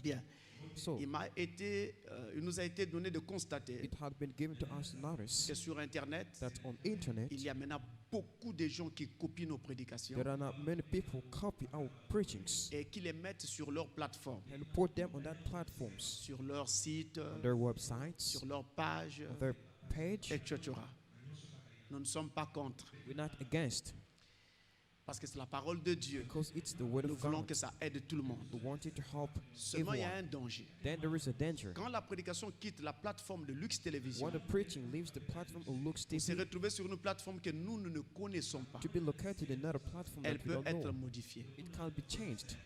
Bien. So, Il nous a été donné de constater it had been given to us to notice que sur Internet, that on internet, il y a maintenant beaucoup de gens qui copient nos prédications there are not many people copy our preachings et qui les mettent sur leur plateforme, and put them on that platforms, sur leur site, on their websites, sur leur page, on their page. etc. Nous ne sommes pas contre, We're not against, parce que c'est la parole de Dieu. because it's the word Nous of voulons God. que ça aide tout le monde. We want it to help Seulement, il y a un everyone. danger. Then there is a danger. Quand la prédication quitte la plateforme de Lux Télévision, When the preaching leaves the platform of Lux on s'est TV retrouvé sur une plateforme que nous ne connaissons pas. to be located in another platform Elle that we peut don't être know, modifiée. it can't be changed.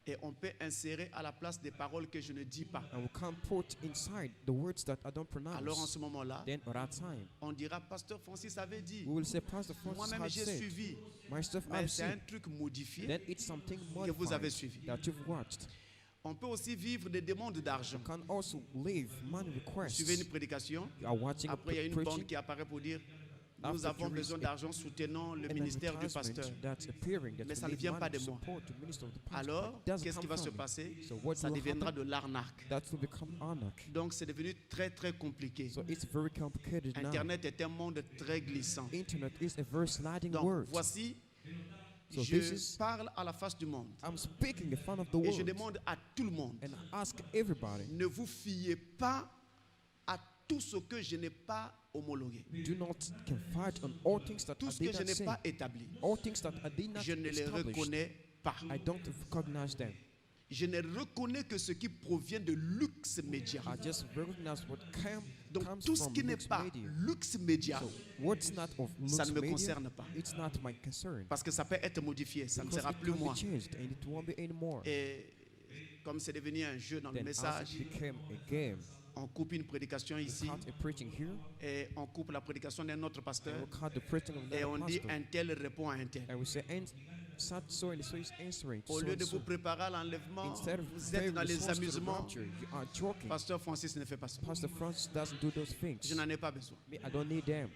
Et on peut insérer à la place des paroles que je ne dis pas. And we can't put inside the words that I don't Alors en pronounce. ce moment-là, Then at that time, on dira, Pasteur Francis avait dit, we will say, Pastor Francis moi-même has j'ai said, suivi, myself mais I've c'est un seen. truc modifié Then it's something que vous avez modified suivi. that you've watched. On peut aussi vivre des demandes d'argent. You can also leave money Vous requests. suivez une prédication, You are watching a après il y a une preaching. bande qui apparaît pour dire, nous After avons there is besoin a- d'argent soutenant le An ministère du advertisement pasteur. that's appearing that Mais we ça ne need vient pas money de to moi. support the minister of the pastor. Alors, It doesn't qu'est-ce qui come va se from me. passer? So what Ça will deviendra happen? de l'arnaque. That will become anarchy. Donc c'est devenu très très compliqué. So it's very complicated now. Internet est un monde très glissant. Internet is a very sliding Donc word. voici, So this je is, parle à la face du monde I'm speaking in front of the et je world, demande à tout le monde, and I ask everybody, ne vous fiez pas à tout ce que je n'ai pas homologué, do not confide on all things that tout I ce que did je not n'ai say. pas établi. All things that I did not Je ne les establish, reconnais pas. I don't recognize them. Je ne reconnais que ce qui provient de Lux Media. I just recognize what Donc comes tout ce from qui n'est Lux pas Media. Lux Media, So what's not of ça Lux ne me Media, concerne pas. it's not my concern. Parce que ça peut être modifié, ça ne Because sera it plus can moi. be changed and it won't be anymore. Et comme c'est devenu un jeu dans le Then as message, it became a game, on coupe une prédication we ici cut a preaching here, et on coupe la prédication d'un autre and pasteur we cut the preaching of et that on dit pastor. un tel répond à un tel. And we say, and so and so is answering. Au So lieu and de so. vous préparer à l'enlèvement, Instead of vous êtes preparing dans the les souls to the amusements. rapture, you are joking. Pasteur Francis ne fait pas ça. Pastor Francis doesn't do those things. Je n'en ai pas besoin. Me, I don't need them.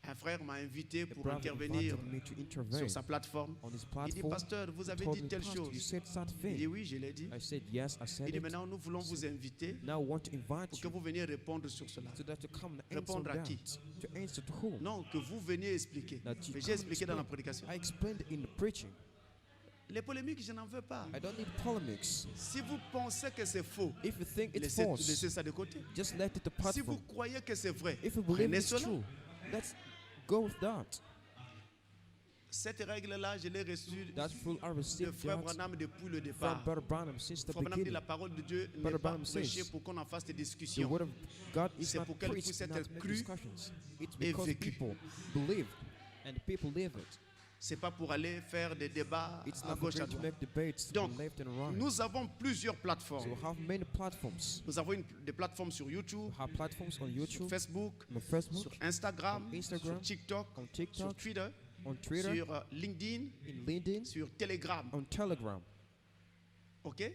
Un frère m'a invité A pour brother intervenir invited me to intervene sur sa plateforme. on his Il dit, platform. pasteur, vous avez Told dit me, telle Pastor, you chose. said that Il dit, thing. oui, je l'ai dit. I said yes, I Il said dit, it. maintenant, nous voulons vous inviter Now I want to invite pour que you vous veniez répondre sur cela. so that you come and answer Répondre à that. qui? To answer to whom? Non, que vous veniez expliquer. That you Mais j'ai come expliqué dans la explain. prédication. I explained in the preaching. Les polémiques, je n'en veux pas. I don't need polemics. Si vous pensez que c'est faux, If you think it's laissez false, ça de côté. just let it Si depart vous from. croyez que c'est vrai, If you believe prenez it's cela. true, let's go with that. Cette règle-là, je l'ai reçue That rule I de received Frère that Branham depuis le from départ. Brother Branham since the Frère Branham dit la beginning. parole de Dieu n'est Brother pas Branham prêchée says, pour qu'on en fasse des The discussions. word of God is C'est not pour qu'elle preached, puisse not être make crue discussions. It's et because vécue. people believe and people live it. C'est pas pour aller faire des débats It's à not for gauche à them to droite. make debates Donc, from left and right. nous avons plusieurs So plateformes. we have many platforms. Nous avons des plateformes sur YouTube, We have platforms on sur YouTube, Facebook, on Facebook, sur Instagram, on Instagram, sur TikTok, on sur TikTok, Twitter, on Twitter, sur LinkedIn, in LinkedIn, sur Telegram. on Telegram. OK?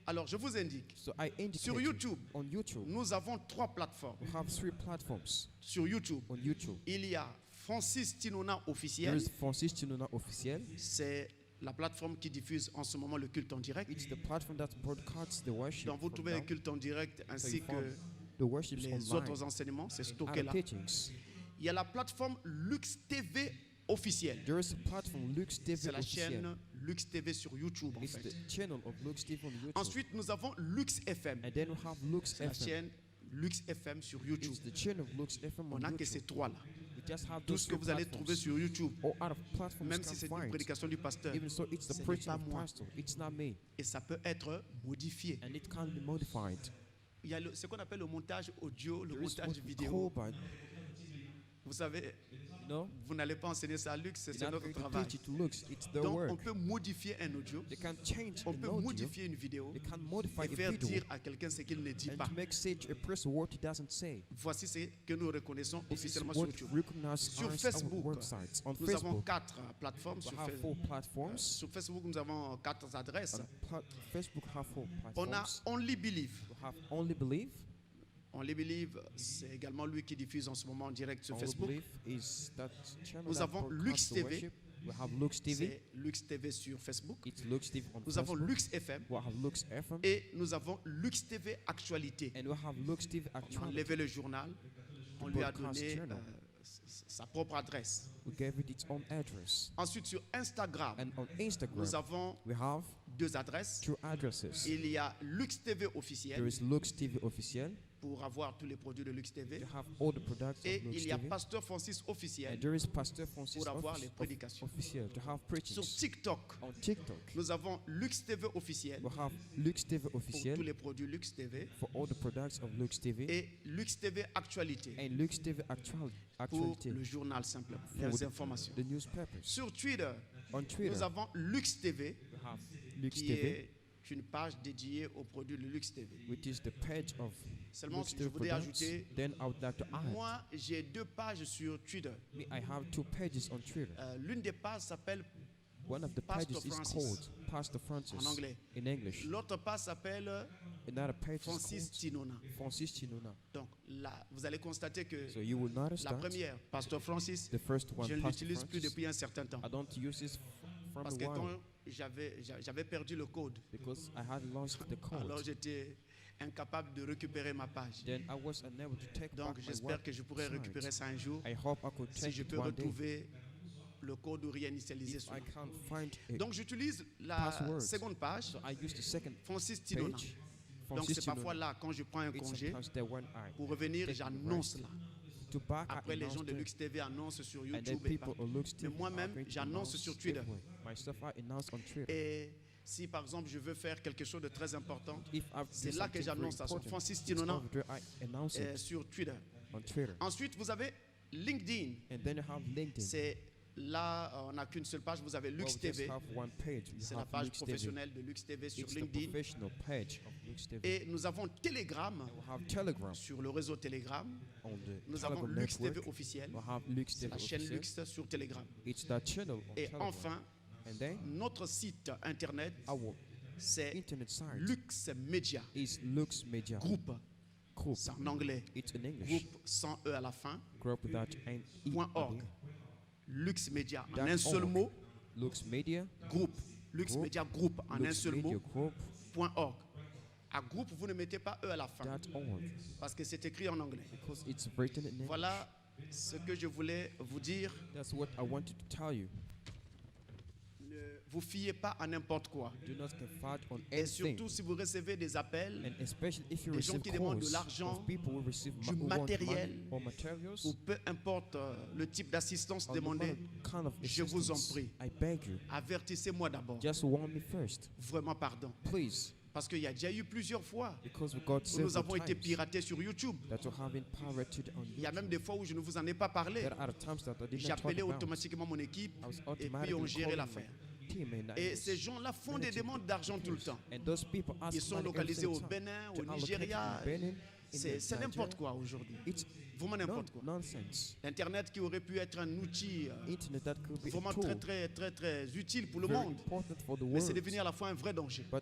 Alors, je vous indique. So I indicate Sur YouTube, on YouTube, nous avons 3 plateformes. we have 3 platforms Sur YouTube, on YouTube. il y a Francis Tinona There officiel. is Francis Chinona officiel. C'est la plateforme qui diffuse en ce moment le culte en direct. It's the platform that broadcasts the worship. Donc, vous from trouvez le now. culte en direct So ainsi you found que the worships les online autres enseignements. C'est and stocké other là. teachings. Il y a la plateforme Lux TV officielle. There is a platform Lux TV C'est la officiel. chaîne Lux TV sur YouTube en It's fait. the channel of Lux TV on YouTube. Ensuite, nous avons Lux FM. And then we have Lux C'est la FM. chaîne Lux FM sur YouTube. It's the channel of Lux FM On on n'a que ces YouTube. 3 là. We just have Tout those ce que 3 vous allez trouver platforms. sur YouTube, All out of platforms même can si c'est une find. prédication du pasteur, Even so, it's ce the n'est preaching pas of moi. pastor. It's not me. Et ça peut être modifié. And it can be modified. Il y a ce qu'on appelle le montage audio, le There is what montage we vidéo. call by, Vous savez, no, vous n'allez pas enseigner ça à Lux, c'est you're not notre going to travail. teach it to Lux. It's their Donc, on work. peut modifier un audio, They can change on an peut audio. modifier une vidéo They can modify et a faire video dire à quelqu'un ce qu'il ne dit and pas. to make say to a person what he doesn't say. Voici ce que nous reconnaissons This is officiellement sur what YouTube. recognized Sur as Facebook, our websites. On nous avons Facebook, 4 plateformes. we Sur, have 4 platforms. sur Facebook, nous avons 4 adresses. On Facebook have 4 On a platforms. Only Believe. We have Only Believe. Only Believe, c'est également lui qui diffuse en ce moment en direct sur Only Facebook. Believe is that channel Nous that avons broadcasts Lux the TV. worship. We have Lux TV. c'est Lux TV sur Facebook. It's Lux TV on Nous avons Facebook. Lux FM We have Lux FM. et nous avons Lux TV Actualité. And we have Lux TV On a Actuality. enlevé le journal, on lui a Broadcast donné journal. sa propre adresse. We gave it its own address. Ensuite, sur Instagram, And on Instagram, nous avons we have 2 adresses. two addresses. Il y a Lux TV There officiel is Lux TV officiel. pour avoir tous les produits de Lux TV. You have all the products Et of Lux il y a TV. Pasteur Francis And officiel there is Pastor Francis pour avoir les prédications. officiel to have Sur preachings. TikTok, On TikTok, nous avons Lux TV officiel we have Lux TV pour tous officiel les produits Lux TV for all the products of Lux TV. et Lux TV Actualité And Lux TV pour Actuality, le journal simplement, For les the- informations. the newspapers. Sur Twitter, On Twitter, nous avons Lux TV we have Lux qui TV, est une page dédiée aux produits de Lux TV. which is the page of Seulement, Lux je TV voudrais products. ajouter, Then I would like to add, moi, j'ai 2 pages sur Twitter. me, I have 2 pages on Twitter. L'une des pages s'appelle One of the Pastor pages is Francis. called Pastor Francis en anglais. in English. L'autre page s'appelle Another page Francis is Tinona. called Francis Chinuna. Donc là, vous allez constater que So you will notice la that première, Pasteur Francis, the first one, je ne Pastor l'utilise plus Francis, depuis un certain temps. I don't use this from Parce a que quand while j'avais perdu le code, because I had lost the alors code. j'étais incapable de récupérer ma page. Then I was unable to take Donc back my j'espère que je pourrai website. récupérer ça un jour I hope I could si take je it peux one day retrouver le code ou réinitialiser if I celui. can't find it. Donc j'utilise la Password. seconde page, So I use the second Francis Tinona. page. Donc Francis c'est parfois Chinuna. là, quand je prends un It's congé, sometimes there when I pour revenir, take j'annonce rest. là. to back I Après, les gens announced de it. Lux TV annoncent sur And then YouTube et people partout. on Lux TV Mais moi-même, are going to j'annonce announce sur Twitter. everywhere. Myself, I announce on Twitter. Et si par exemple je veux faire quelque chose de très important, If I do c'est là que something very j'annonce ça sur important, Francis it's Tinona over there I announce it sur Twitter. on Twitter. Ensuite, vous avez LinkedIn. And then you have LinkedIn. C'est là, on n'a qu'une seule page. Vous avez Well, Lux we just TV. have one page. We C'est la have page Lux TV. professionnelle de Lux TV sur It's the LinkedIn. professional page of Lux TV. Et nous avons Telegram. We have Telegram Sur le réseau Telegram, on the nous avons Telegram Lux TV network. officiel. We have Lux C'est TV la chaîne official. Lux sur Telegram. It's that channel on Et Telegram. enfin, And then notre site internet, our c'est internet site Lux Media is Lux Media Group. Group. C'est en anglais. It's in English. Groupe sans E à la fin. Group without an E. .org. Lux Media en Dot un seul org. mot. Lux Media. Groupe. Lux Group. Media Group en un Lux seul Media mot. Group. .org. À groupe, vous ne mettez pas E à la fin .org. parce que c'est écrit en anglais. Because it's written in English. Voilà ce que je voulais vous dire. That's what I wanted to tell you. Ne vous fiez pas à n'importe quoi. Do not confide on Et anything. surtout si vous recevez des appels And especially if you des gens receive qui demandent de calls l'argent, of people who receive du who want matériel, money or materials, ou peu importe le type d'assistance or no demandée, matter kind of je vous en assistance, prie. I beg you, avertissez-moi d'abord. just warn me first, Vraiment pardon. please, Parce qu'il y a déjà eu plusieurs fois because we got où nous several avons été times piratés sur YouTube. that you have been pirated on Il y a YouTube. même des fois où je ne vous en ai pas parlé. There are times that I did not talk J'appelais about. automatiquement mon équipe I was et puis on automatically gérait calling l'affaire. my team and I Et was ces gens-là font des managing demandes d'argent tout le temps. And those people ask Ils sont money localisés every au time. Bénin, To au allocate Nigeria. in Benin, in C'est Nigeria. n'importe quoi aujourd'hui. It's Vraiment n'importe quoi. nonsense. L'Internet qui aurait pu être un outil Internet that could be a vraiment tool, très utile pour le very monde, important for the mais c'est world. devenu à la fois un vrai danger. But